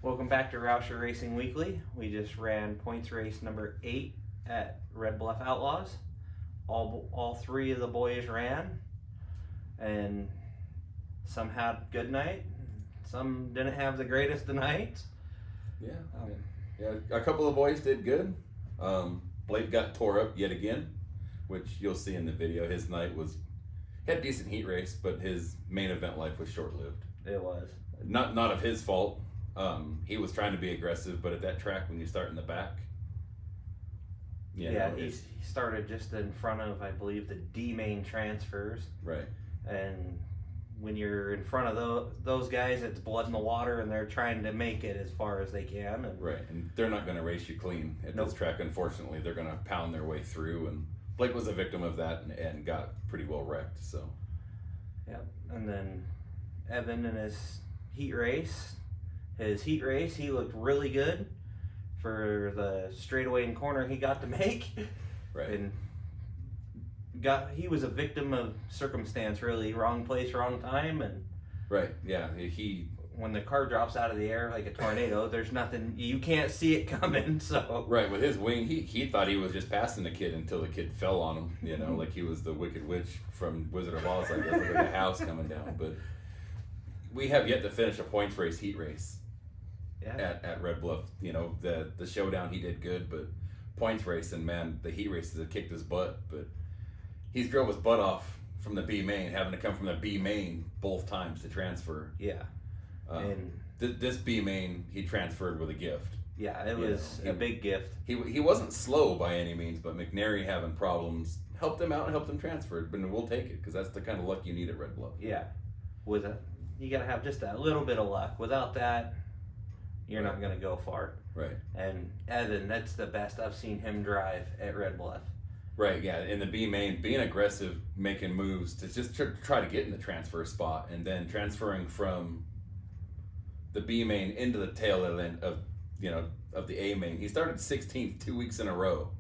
Welcome back to Rauscher Racing Weekly. We just ran points race number 8 at Bluff Outlaws. All three of the boys ran, and some had a good night, some didn't have the greatest of nights. Yeah, a couple of boys did good. Blake got tore up yet again, which you'll see in the video. His night had a decent heat race, but his main event life was short-lived. It was. Not of his fault. He was trying to be aggressive, but at that track, when you start in the back, he started just in front of, I believe, the D main transfers. Right. And when you're in front of those guys, it's blood in the water, and they're trying to make it as far as they can. Right, and they're not going to race you clean at this track, unfortunately. They're going to pound their way through, and Blake was a victim of that and got pretty well wrecked. So. Yep, and then Evan in his heat race, he looked really good for the straightaway and corner he got to make. Right. And he was a victim of circumstance, really. Wrong place, wrong time, and right. Yeah, when the car drops out of the air like a tornado, there's nothing, you can't see it coming. So right, with his wing, he thought he was just passing the kid until the kid fell on him. Like he was the Wicked Witch from Wizard of Oz, like with a house coming down. But we have yet to finish a points race heat race. Yeah. At Red Bluff, the showdown he did good, but points race, and man, the heat races have kicked his butt. But he's drove his butt off from the B main, having to come from the B main both times to transfer. Yeah. And this B main he transferred with a gift. Yeah, it was a big gift. He wasn't slow by any means, but McNary having problems helped him out and helped him transfer. But we'll take it because that's the kind of luck you need at Red Bluff. Yeah, you gotta have just a little bit of luck. Without that, you're not gonna go far. Right. And Evan, that's the best I've seen him drive at Red Bluff. Right, yeah, in the B main, being aggressive, making moves to just try to get in the transfer spot, and then transferring from the B main into the tail end of the A main. He started 16th 2 weeks in a row,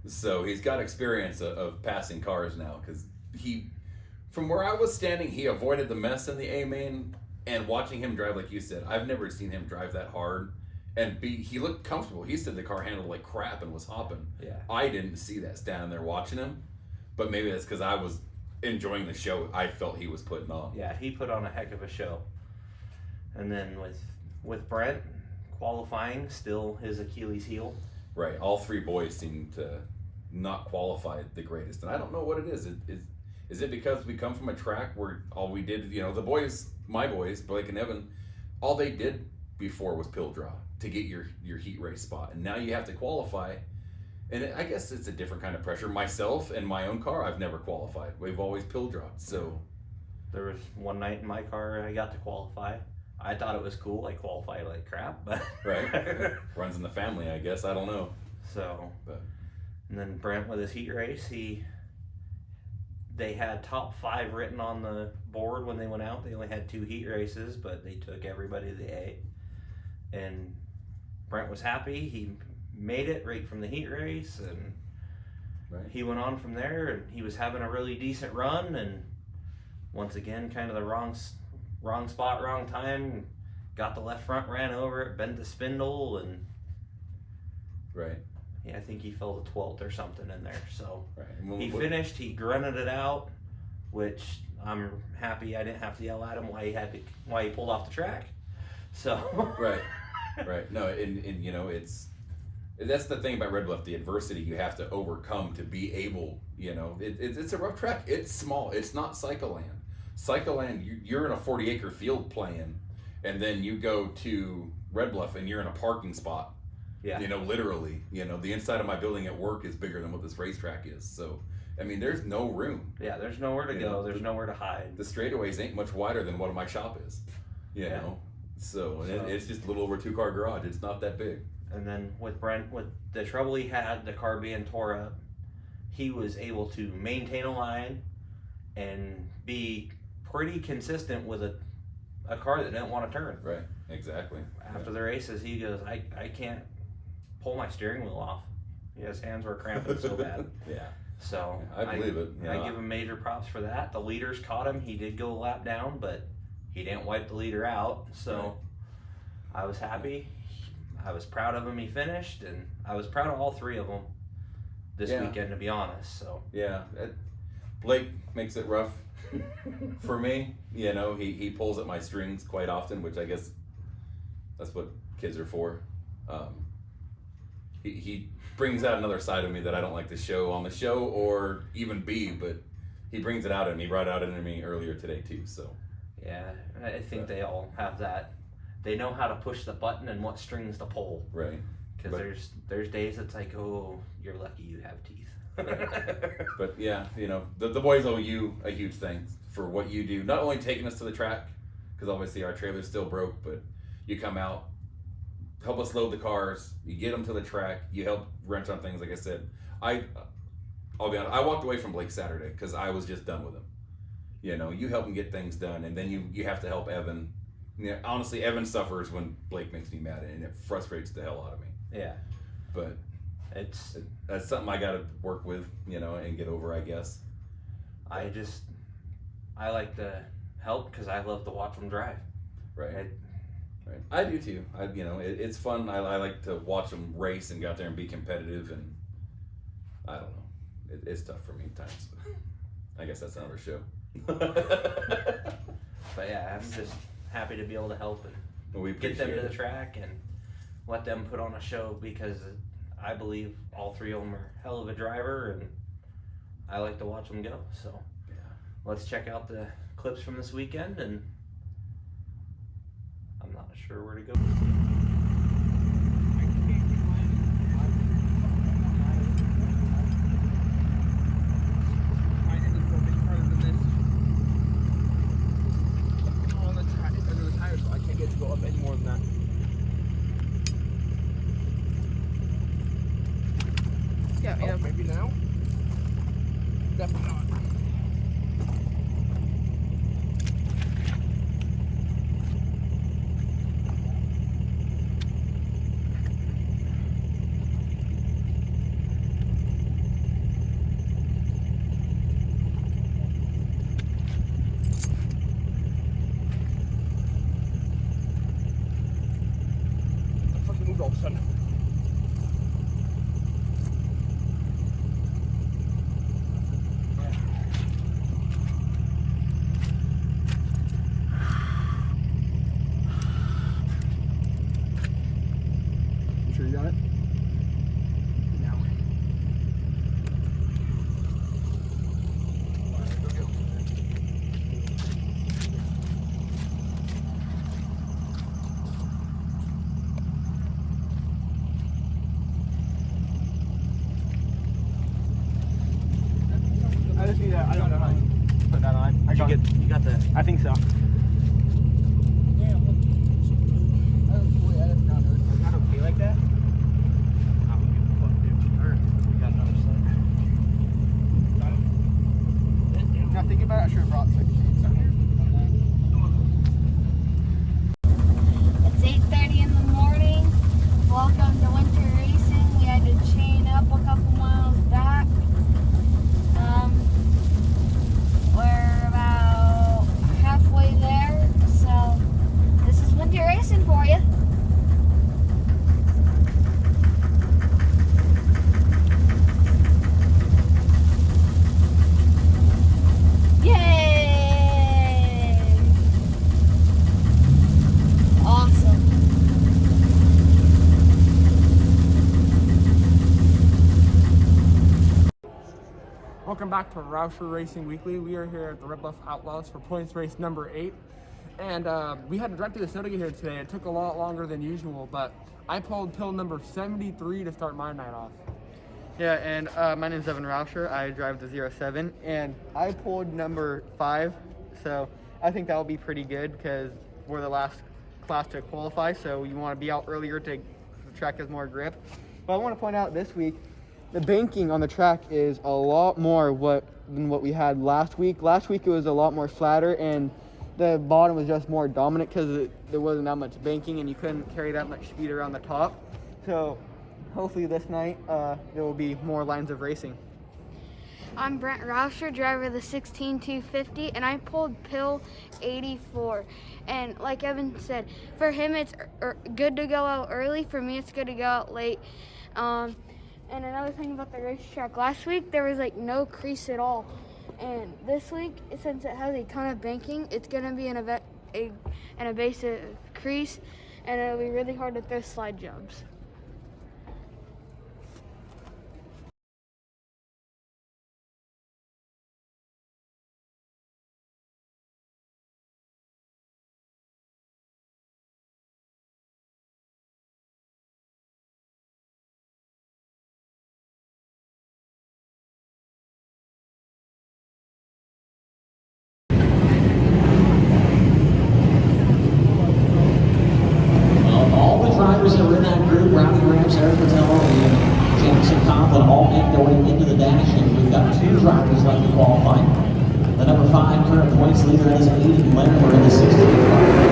so he's got experience of passing cars now. Because from where I was standing, he avoided the mess in the A main. And watching him drive, like you said, I've never seen him drive that hard. And he looked comfortable. He said the car handled like crap and was hopping. Yeah. I didn't see that standing there watching him, but maybe that's because I was enjoying the show I felt he was putting on. Yeah, he put on a heck of a show. And then with Brent, qualifying, still his Achilles heel. Right. All three boys seem to not qualify the greatest. And I don't know what it is. Is it because we come from a track where all we did, the boys, my boys, Blake and Evan, all they did before was pill draw to get your heat race spot. And now you have to qualify. And I guess it's a different kind of pressure. Myself and my own car, I've never qualified. We've always pill drawed. So there was one night in my car I got to qualify. I thought it was cool. I qualified like crap, but right. Runs in the family, I guess. I don't know. And then Brent with his heat race, they had top 5 written on the board when they went out. They only had 2 heat races, but they took everybody to the A. And Brent was happy. He made it right from the heat race, and he went on from there, and he was having a really decent run. And once again, kind of the wrong spot, wrong time. Got the left front, ran over it, bent the spindle, and I think he fell to 12th or something in there. So he finished. He grunted it out, which I'm happy I didn't have to yell at him why he pulled off the track. So right. No, and that's the thing about Red Bluff, the adversity you have to overcome to be able. It's a rough track. It's small. It's not Cycleland. Cycleland, you're in a 40-acre field playing, and then you go to Red Bluff and you're in a parking spot. Yeah. Literally, the inside of my building at work is bigger than what this racetrack is. So, there's no room. Yeah, there's nowhere to go. There's nowhere to hide. The straightaways ain't much wider than what my shop is. So it's just a little over 2-car garage. It's not that big. And then with Brent, with the trouble he had, the car being tore up, he was able to maintain a line and be pretty consistent with a car that didn't want to turn. Right, exactly. After the races, he goes, I can't pull my steering wheel off. His hands were cramping so bad. Yeah. So I believe it. I give him major props for that. The leaders caught him. He did go a lap down, but he didn't wipe the leader out. So I was happy. I was proud of him. He finished, and I was proud of all three of them this weekend, to be honest. So Blake makes it rough for me. You know, he pulls at my strings quite often, which I guess that's what kids are for. He brings out another side of me that I don't like to show on the show or even be, but he brings it out in me. He brought it out in me earlier today too. So yeah, I think they all have that. They know how to push the button and what strings to pull. Right. Because there's days it's like, oh, you're lucky you have teeth. Right. But yeah, you know, the boys owe you a huge thanks for what you do. Not only taking us to the track, because obviously our trailer's still broke, but you come out, help us load the cars, you get them to the track, you help wrench on things. Like I said, I'll be honest, I walked away from Blake Saturday because I was just done with him. You know, you help him get things done, and then you have to help Evan. You know, honestly, Evan suffers when Blake makes me mad, and it frustrates the hell out of me. Yeah. But that's something I got to work with, you know, and get over, I guess. I like to help because I love to watch them drive. Right. Right. I do too. It's fun. I like to watch them race and go out there and be competitive, and I don't know. It's tough for me at times. But I guess that's another show. But yeah, I'm just happy to be able to help and we get them to the track and let them put on a show, because I believe all three of them are hell of a driver, and I like to watch them go. So yeah, let's check out the clips from this weekend, and I'm not sure where to go. Yeah, maybe now. Definitely not. I fucking moved all of a sudden. Sure you got it? No. I just need that. I don't know how to put that on. You got the. I think so. Not okay like that? Now think about it, I should have brought second chains on here. It's 8:30 in the morning. Welcome to winter racing. We had to chain up a couple miles back. We're about halfway there, so this is winter racing for you. Yay! Awesome. Welcome back to Rauscher Racing Weekly. We are here at the Bluff Outlaws for points race number 8. And we had to drive through the snow to get here today. It took a lot longer than usual, but I pulled till number 73 to start my night off. Yeah, and my name's Brent Rauscher. I drive the 07, and I pulled number 5, so I think that'll be pretty good because we're the last class to qualify, so you want to be out earlier to the track has more grip. But I want to point out this week, the banking on the track is a lot more than what we had last week. Last week it was a lot more flatter, and the bottom was just more dominant because there wasn't that much banking and you couldn't carry that much speed around the top. So hopefully this night there will be more lines of racing. I'm Brent Rauscher, driver of the 16250, and I pulled pill 84. And like Evan said, for him it's good to go out early. For me, it's good to go out late. And another thing about the racetrack, last week there was like no crease at all. And this week, since it has a ton of banking, it's going to be an evasive crease, and it'll be really hard to throw slide jumps. All the drivers that were in that group, Rowdy Rams, Eric Patel, and Jackson Conklin, all make their way into the dash, and we've got 2 drivers left to qualify. The number 5 current points leader is Aiden Larimer in the 68 car.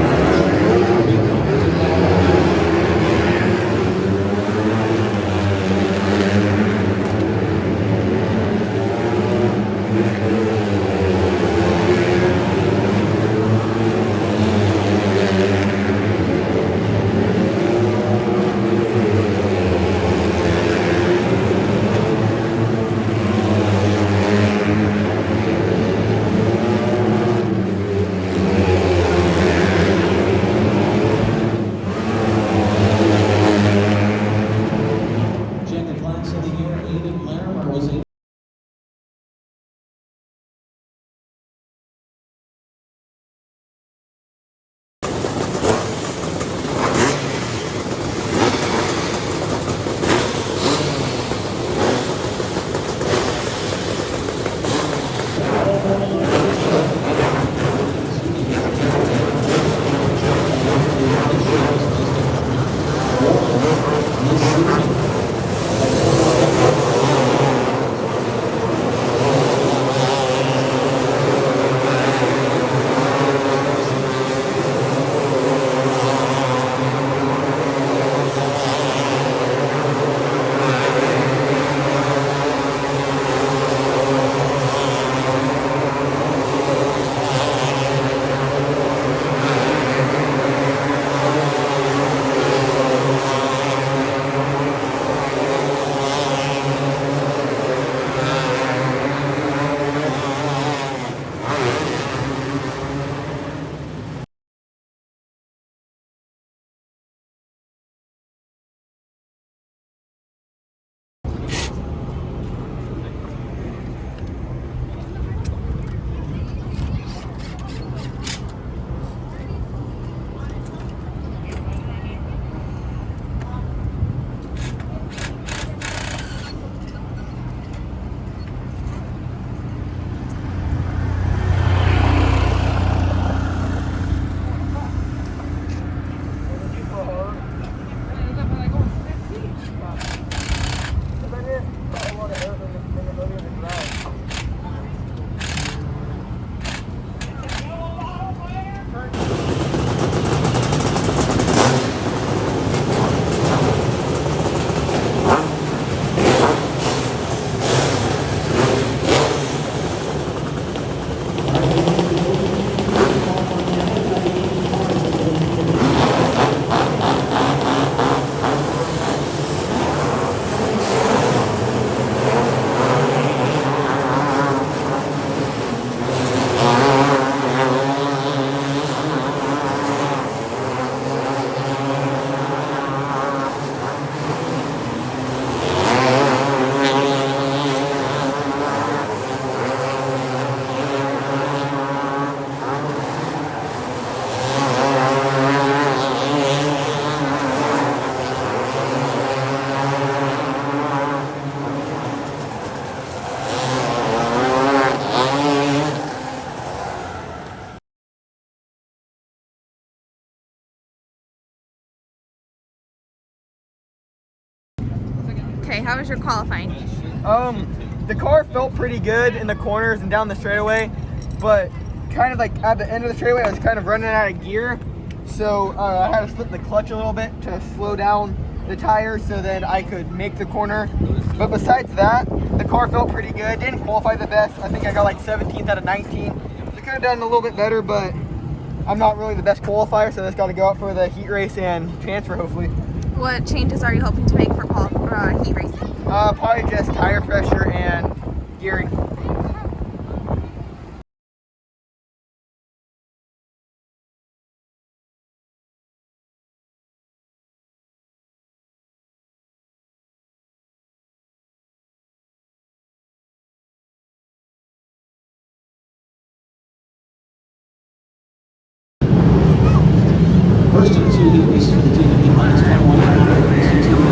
Okay, how was your qualifying? The car felt pretty good in the corners and down the straightaway, but kind of like at the end of the straightaway, I was kind of running out of gear. So I had to slip the clutch a little bit to slow down the tires so then I could make the corner. But But besides that, the car felt pretty good. Didn't qualify the best. I think I got like 17th out of 19. I could have done a little bit better, but I'm not really the best qualifier, so I just got to go out for the heat race and transfer hopefully. What changes are you hoping to make for heat racing? Probably just tire pressure and gearing. First of the two heat races for the 250 minus 21 race 2.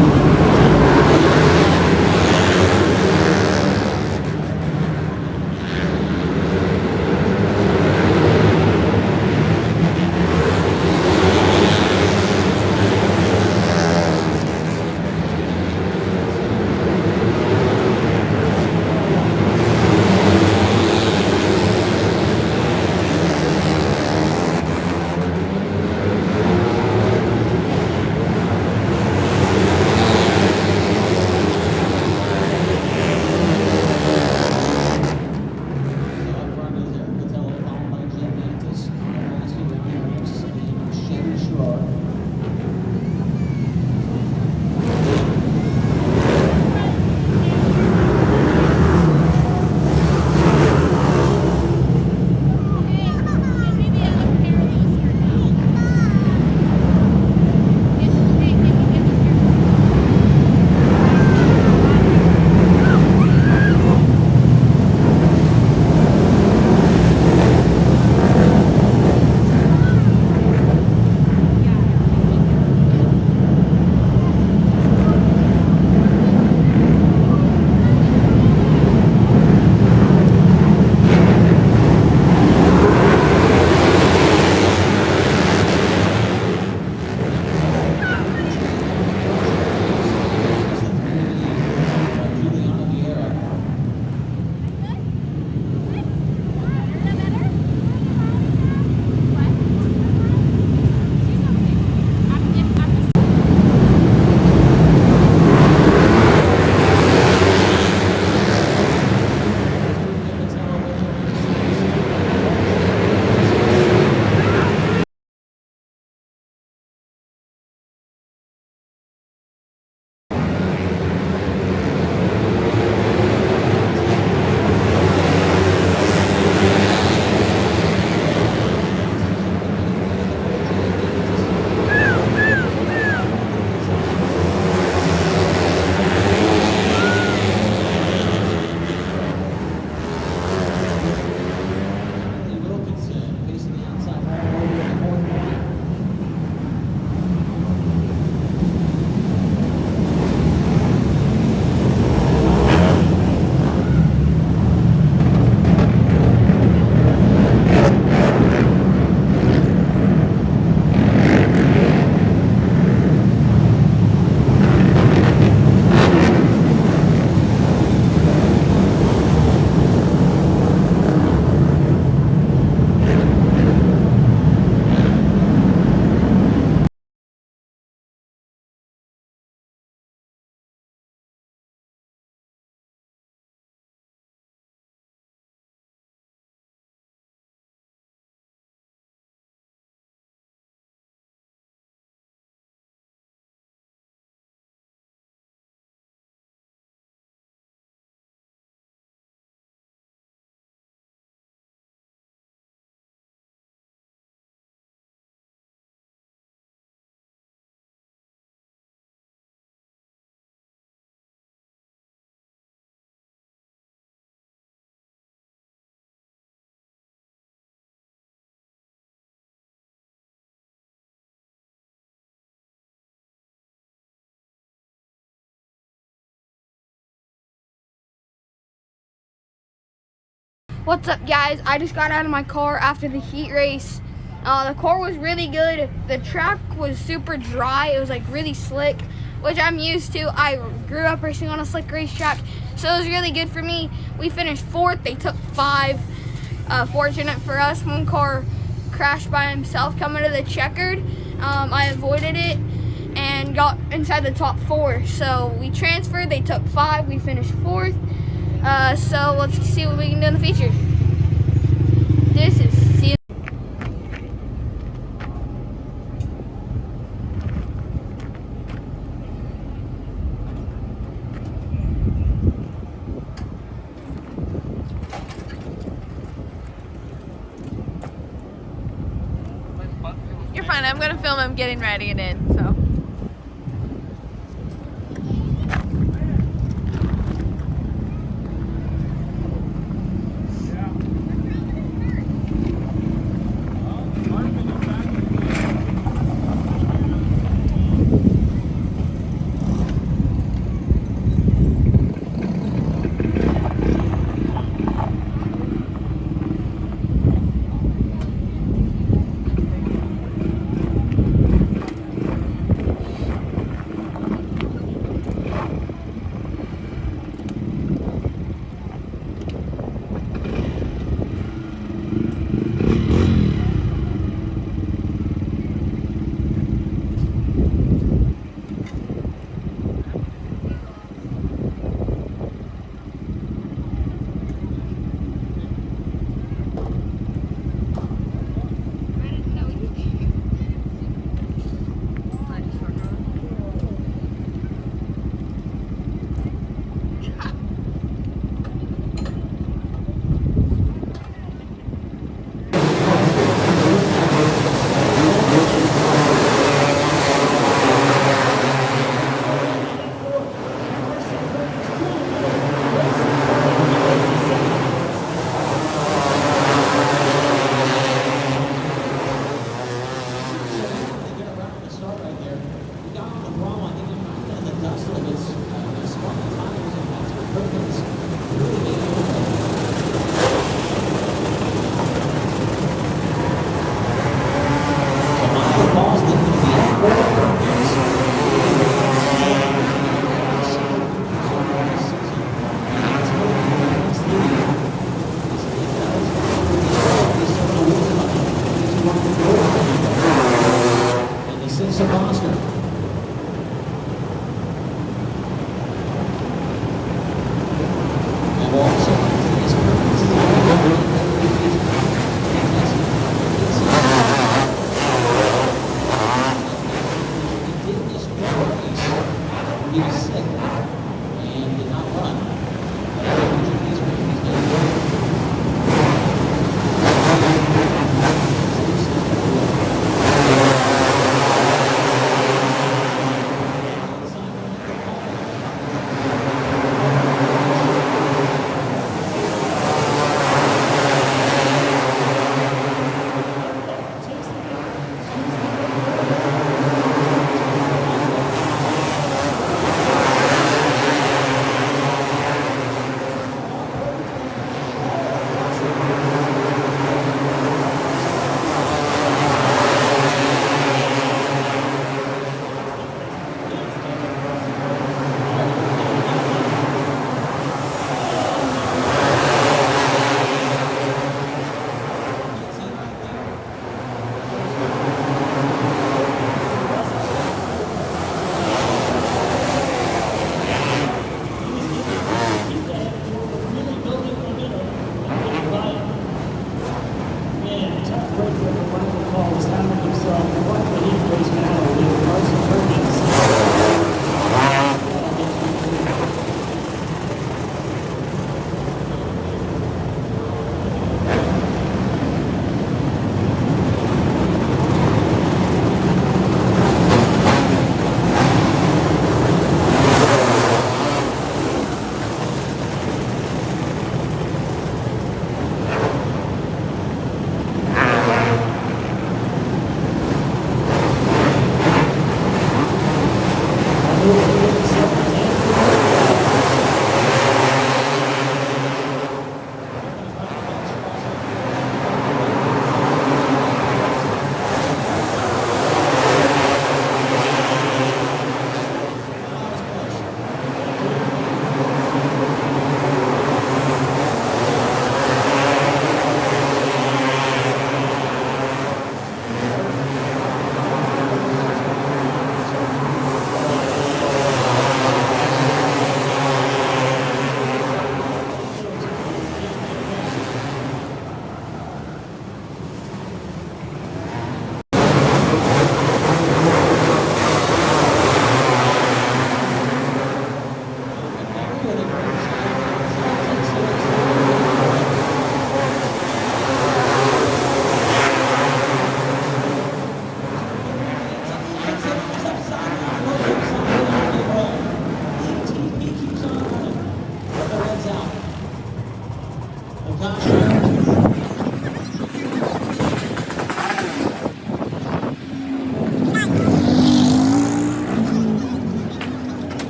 What's up, guys? I just got out of my car after the heat race. The car was really good. The track was super dry. It was like really slick, which I'm used to. I grew up racing on a slick racetrack, so it was really good for me. We finished 4th. They took 5. Fortunate for us, one car crashed by himself coming to the checkered. I avoided it, and and got inside the top 4. So we transferred, they took 5, we finished 4th. So let's see what we can do in the feature. This is see. You're fine. I'm gonna film him getting ready and in. So.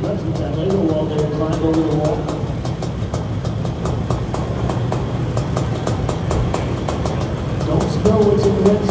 Let's get that Lego wall there and climb over the wall. Don't spill what's in the red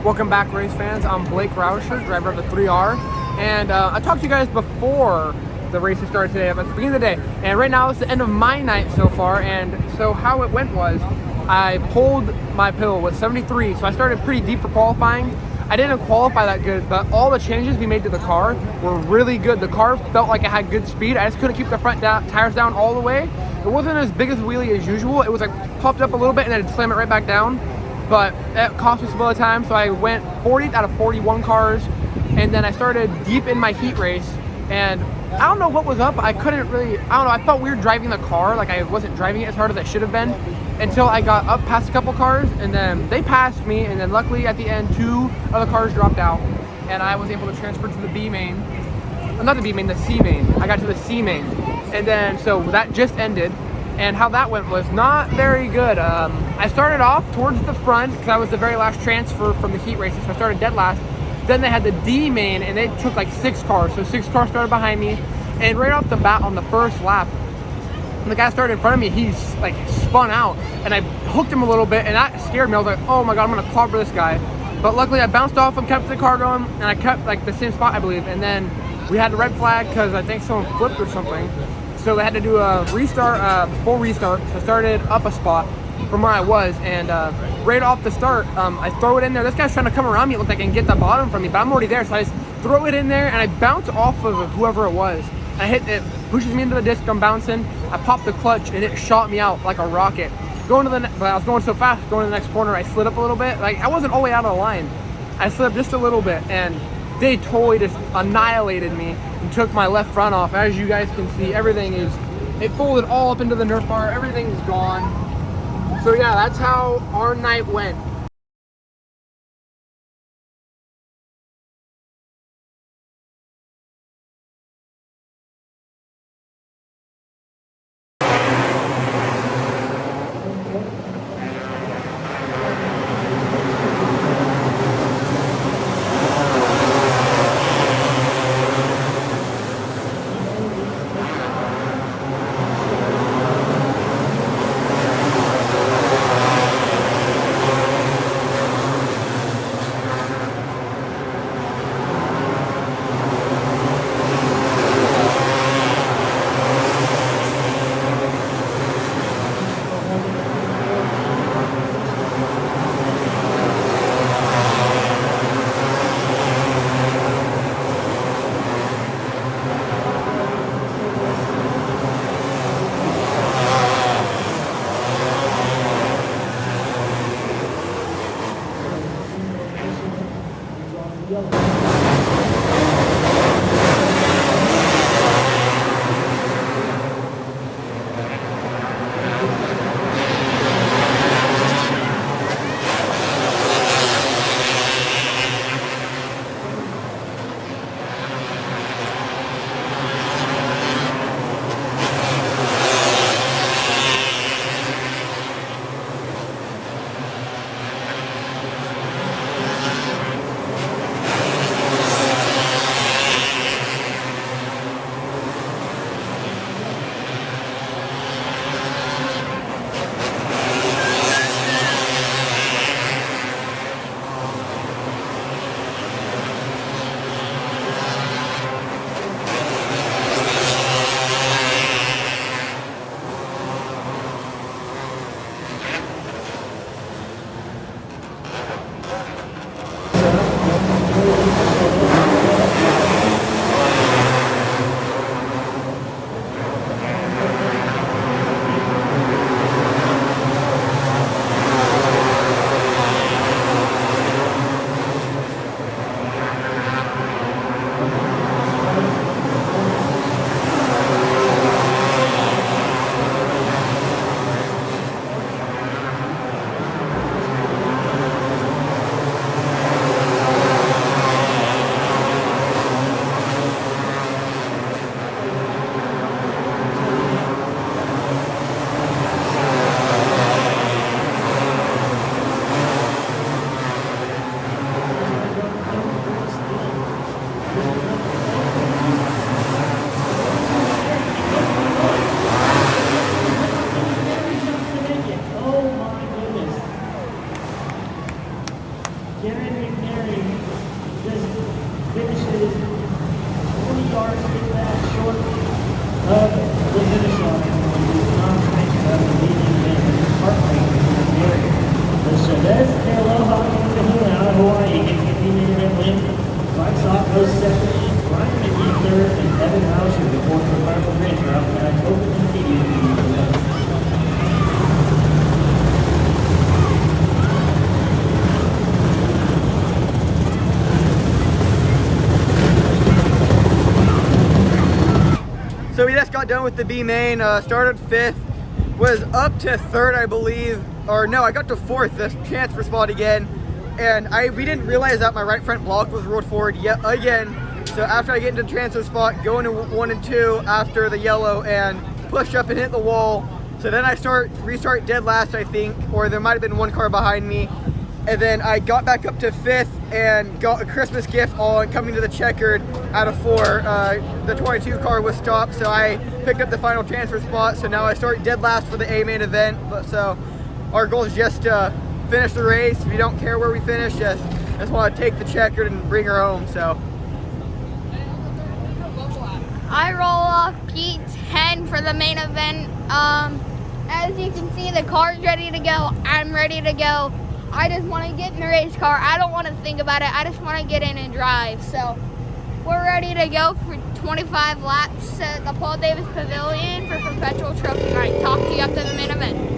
Welcome back, race fans. I'm Brent Rauscher, driver of the 3R, and I talked to you guys before the race started today, at the beginning of the day, and right now it's the end of my night so far. And so how it went was, I pulled my pill with 73, so I started pretty deep for qualifying. I didn't qualify that good, but all the changes we made to the car were really good. The car felt like it had good speed. I just couldn't keep the front tires down all the way. It wasn't as big as wheelie as usual. It was like popped up a little bit and then it'd slam it right back down. But it cost me some of the time, so I went 40th out of 41 cars, and then I started deep in my heat race, and I don't know what was up. I couldn't really, I don't know, I felt weird driving the car, like I wasn't driving it as hard as I should have been, until I got up past a couple cars, and then they passed me, and then luckily at the end, 2 other cars dropped out, and I was able to transfer to the B main, not the B main, the C main. I got to the C main, and then, so that just ended. And how that went was not very good. I started off towards the front because I was the very last transfer from the heat races, so I started dead last. Then they had the D main, and they took like 6 cars, so 6 cars started behind me. And right off the bat on the first lap, the guy started in front of me, he like spun out, and I hooked him a little bit, and that scared me. I was like, oh my god, I'm gonna clobber this guy. But luckily I bounced off him, kept the car going, and I kept like the same spot, I believe. And then we had a red flag because I think someone flipped or something. So they had to do a restart, full restart. So I started up a spot from where I was, and right off the start, I throw it in there. This guy's trying to come around me, it looked like, and get the bottom from me, but I'm already there. So I just throw it in there, and I bounce off of whoever it was. I hit it, pushes me into the disc, I'm bouncing. I popped the clutch, and it shot me out like a rocket. Going to the, but I was going so fast, going to the next corner, I slid up a little bit. Like, I wasn't all the way out of the line. I slid up just a little bit, and they totally just annihilated me and took my left front off. As you guys can see, everything is, it folded all up into the Nerf bar, everything's gone. So yeah, that's how our night went. of the finish line on the confines of the leading and park rangers in this area. The Chavez de Aloha in Kahuna out of Hawaii gets the leading event win. Bryce off goes second, Ryan McGee third, and Evan Rauscher the fourth for Marco Ranger up that open continues to be the best. So we just got done with the B main, started 5th, was up to 3rd I believe, or no, I got to 4th, this transfer spot again, and we didn't realize that my right front block was rolled forward yet again. So after I get into the transfer spot, go into 1 and 2 after the yellow and push up and hit the wall. So then I restart dead last I think, or there might have been one car behind me. And then I got back up to 5th and got a Christmas gift on coming to the checkered out of 4. The 22 car was stopped, so I picked up the final transfer spot. So now I start dead last for the A main event. So our goal is just to finish the race. We don't care where we finish, just want to take the checkered and bring her home. So I roll off P10 for the main event. As you can see, the car's ready to go. I'm ready to go. I just want to get in the race car. I don't want to think about it. I just want to get in and drive. So we're ready to go for 25 laps at the Paul Davis Pavilion for Perpetual Trophy night. Talk to you after the main event.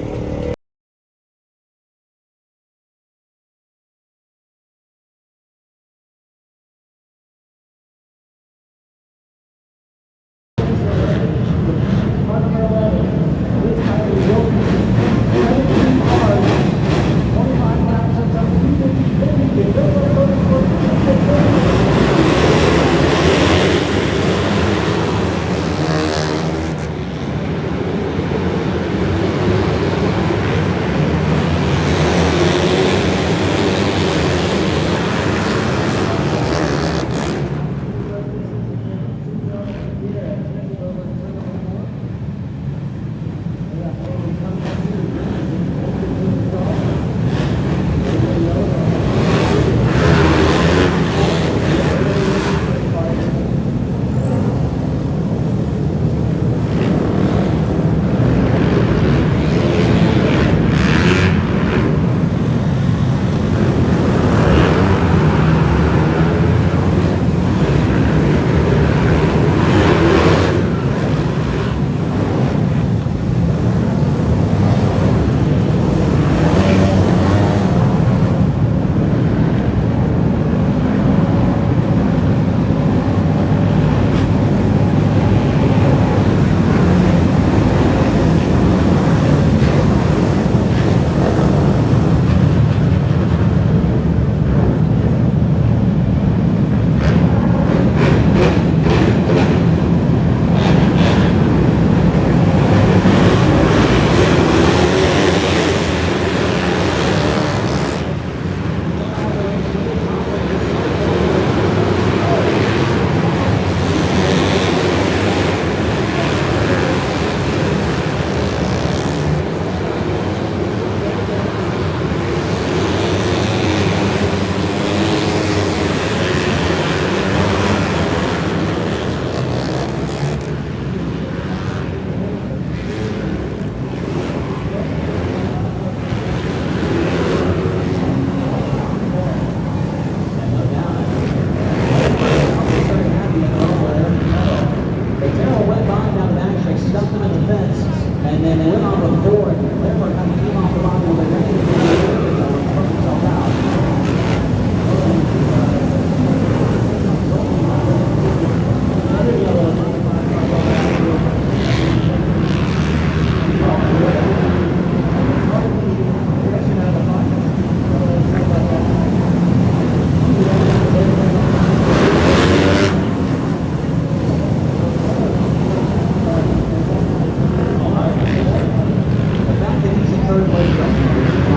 Third place.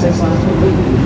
6 laps complete.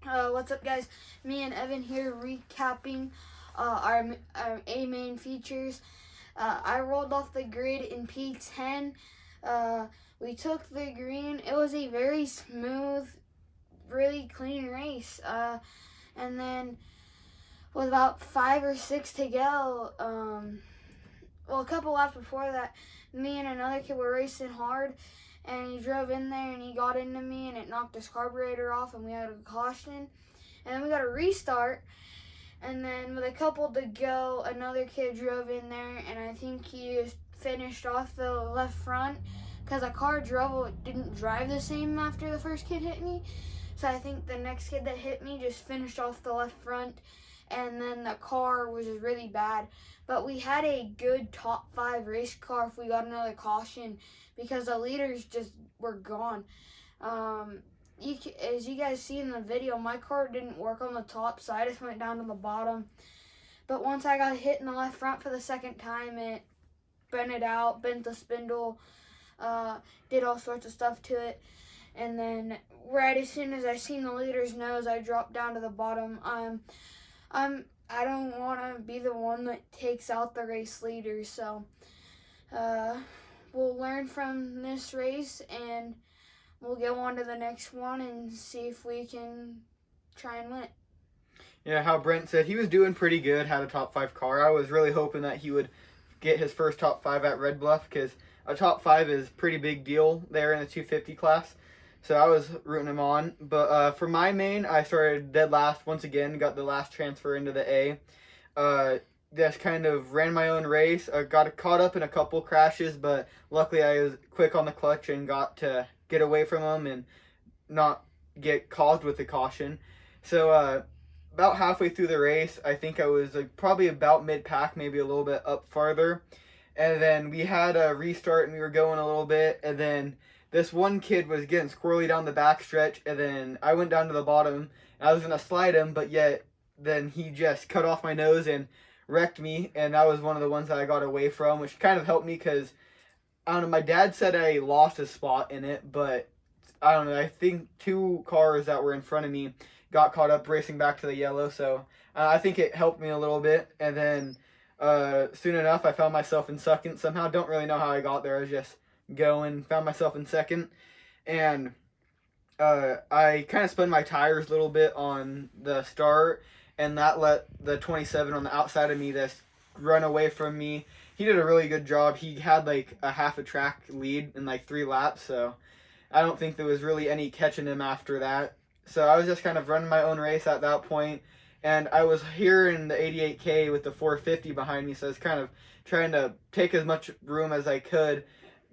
What's up, guys? Me and Evan here recapping our A main features. I rolled off the grid in P10. We took the green. It was a very smooth, really clean race. And then with about 5 or 6 to go, a couple laps before that, me and another kid were racing hard, and he drove in there and he got into me and it knocked his carburetor off and we had a caution. And then we got a restart, and then with a couple to go, another kid drove in there and I think he just finished off the left front because a car didn't drive the same after the first kid hit me. So I think the next kid that hit me just finished off the left front, and then the car was just really bad. But we had a good top 5 race car if we got another caution, because the leaders just were gone. As you guys see in the video, my car didn't work on the top, so I just went down to the bottom. But once I got hit in the left front for the second time, it bent it out, bent the spindle, did all sorts of stuff to it. And then right as soon as I seen the leader's nose, I dropped down to the bottom. I don't want to be the one that takes out the race leader, so we'll learn from this race and we'll go on to the next one and see if we can try and win it. Yeah, how Brent said, he was doing pretty good, had a top 5 car. I was really hoping that he would get his first top 5 at Red Bluff, because a top 5 is a pretty big deal there in the 250 class. So I was rooting him on. But for my main, I started dead last once again, got the last transfer into the A. Just kind of ran my own race. I got caught up in a couple crashes, but luckily I was quick on the clutch and got to get away from them and not get caused with the caution. So about halfway through the race, I think I was probably about mid-pack, maybe a little bit up farther. And then we had a restart and we were going a little bit, and then this one kid was getting squirrely down the back stretch, and then I went down to the bottom. And I was going to slide him, but yet then he just cut off my nose and wrecked me, and that was one of the ones that I got away from, which kind of helped me because, I don't know, my dad said I lost a spot in it, but I don't know, I think 2 cars that were in front of me got caught up racing back to the yellow, so I think it helped me a little bit. And then soon enough, I found myself in second somehow. Don't really know how I got there. I was just going, found myself in second, and I kind of spun my tires a little bit on the start, and that let the 27 on the outside of me just run away from me. He did a really good job. He had like a half a track lead in like 3 laps, so I don't think there was really any catching him after that. So I was just kind of running my own race at that point, and I was here in the 88K with the 450 behind me, so I was kind of trying to take as much room as I could,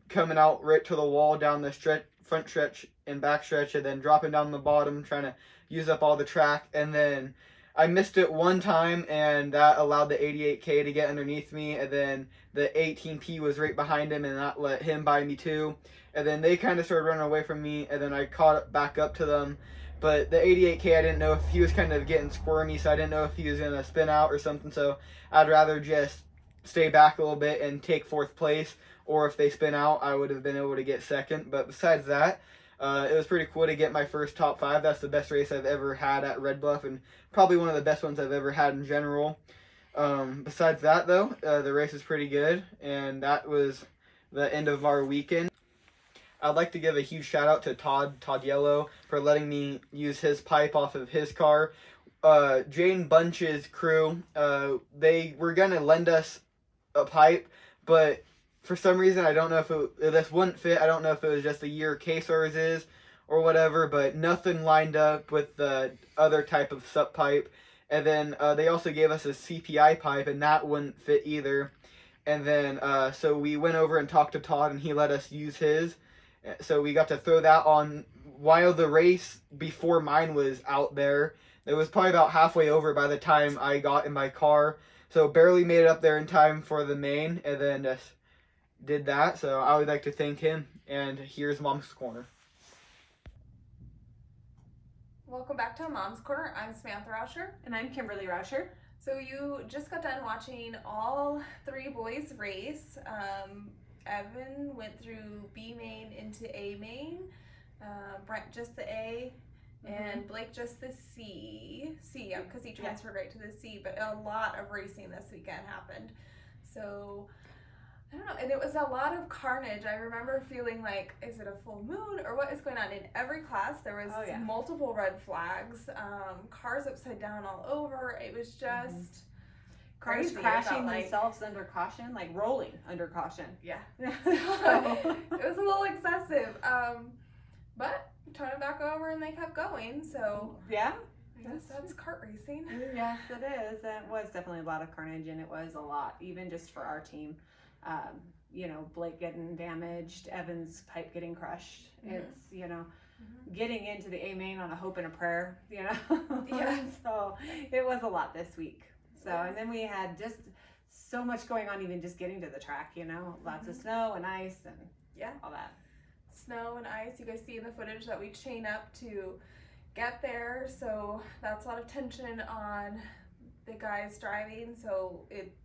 coming out right to the wall down the front stretch and back stretch, and then dropping down the bottom, trying to use up all the track. And then I missed it one time, and that allowed the 88K to get underneath me, and then the 18P was right behind him, and that let him by me too. And then they kind of started running away from me, and then I caught back up to them. But the 88K, I didn't know if he was kind of getting squirmy, so I didn't know if he was going to spin out or something, so I'd rather just stay back a little bit and take 4th place, or if they spin out, I would have been able to get second. But besides that, it was pretty cool to get my first top 5. That's the best race I've ever had at Red Bluff, and probably one of the best ones I've ever had in general. Besides that, though, the race is pretty good, and that was the end of our weekend. I'd like to give a huge shout out to Todd Yellow, for letting me use his pipe off of his car. Jane Bunch's crew, they were going to lend us a pipe, but for some reason, I don't know if this wouldn't fit. I don't know if it was just the year K-Stars is or whatever, but nothing lined up with the other type of sup pipe. And then they also gave us a CPI pipe, and that wouldn't fit either. And then so we went over and talked to Todd, and he let us use his. So we got to throw that on while the race before mine was out there. It was probably about halfway over by the time I got in my car. So barely made it up there in time for the main, and then just did that. So I would like to thank him, and here's Mom's Corner. Welcome back to Mom's Corner. I'm Samantha Rauscher. And I'm Kimberly Rauscher. So you just got done watching all 3 boys race. Evan went through B main into A main. Brent just the A. and Blake just the C, because he transferred right to the C, but a lot of racing this weekend happened. So, I don't know, and it was a lot of carnage. I remember feeling like, is it a full moon or what is going on? In every class, there was multiple red flags, cars upside down all over. It was just cars crazy. crashing themselves under caution, like rolling under caution. Yeah. So, it was a little excessive. But turned it back over and they kept going. So yeah, I guess that's kart racing. Yes, it is. It was definitely a lot of carnage, and it was a lot, even just for our team. You know, Blake getting damaged, Evan's pipe getting crushed. It's, you know, getting into the A main on a hope and a prayer, you know. Yeah. So it was a lot this week. So, and then we had just so much going on, even just getting to the track, you know, lots of snow and ice and all that. Snow and ice. You guys see in the footage that we chain up to get there. So that's a lot of tension on the guys driving. So it,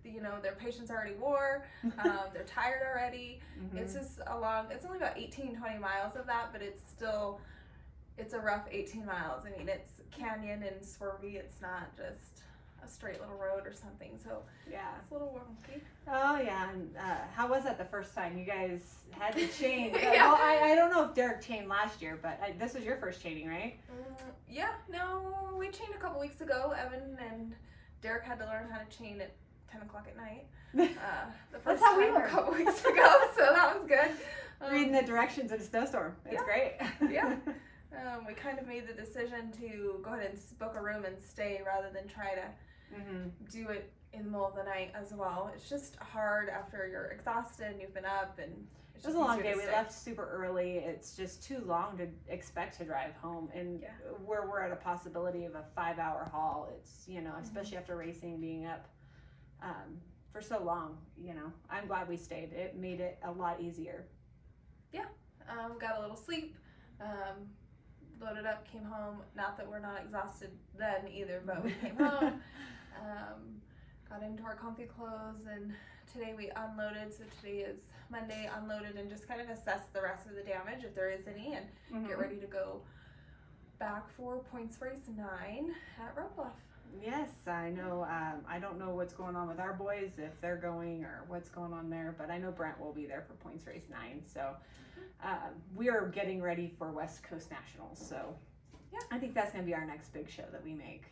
you know, their patience already wore, they're tired already. It's just it's only about 18-20 miles of that, but it's a rough 18 miles. I mean, it's canyon and swervy. It's not just a straight little road or something. So yeah, it's a little wonky. Oh yeah, and how was that the first time you guys had to chain? Well, I don't know if Derek chained last year, but this was your first chaining, right? Yeah, no, we chained a couple weeks ago. Evan and Derek had to learn how to chain at 10 o'clock at night. The first That's how we time learned a couple weeks ago, so that was good. Reading the directions in a snowstorm. It's great. Yeah. We kind of made the decision to go ahead and book a room and stay rather than try to do it in the middle of the night as well. It's just hard after you're exhausted and you've been up, and it was a long day. We left super early. It's just too long to expect to drive home, and where we're at a possibility of a 5-hour haul, it's, you know, especially after racing, being up for so long, you know, I'm glad we stayed. It made it a lot easier. Yeah. Got a little sleep, loaded up, came home. Not that we're not exhausted then either, but we came home, got into our comfy clothes, and today we unloaded. So today is Monday, unloaded, and just kind of assess the rest of the damage if there is any, and get ready to go back for points race 9 at Red Bluff. Yes, I know. I don't know what's going on with our boys, if they're going or what's going on there, but I know Brent will be there for points race 9. So we are getting ready for West Coast Nationals. So yeah, I think that's going to be our next big show that we make.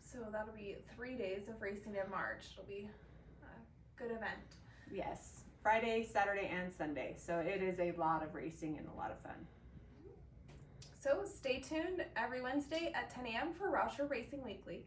So that'll be 3 days of racing in March. It'll be a good event. Yes, Friday, Saturday, and Sunday. So it is a lot of racing and a lot of fun. So stay tuned every Wednesday at 10 a.m. for Rauscher Racing Weekly.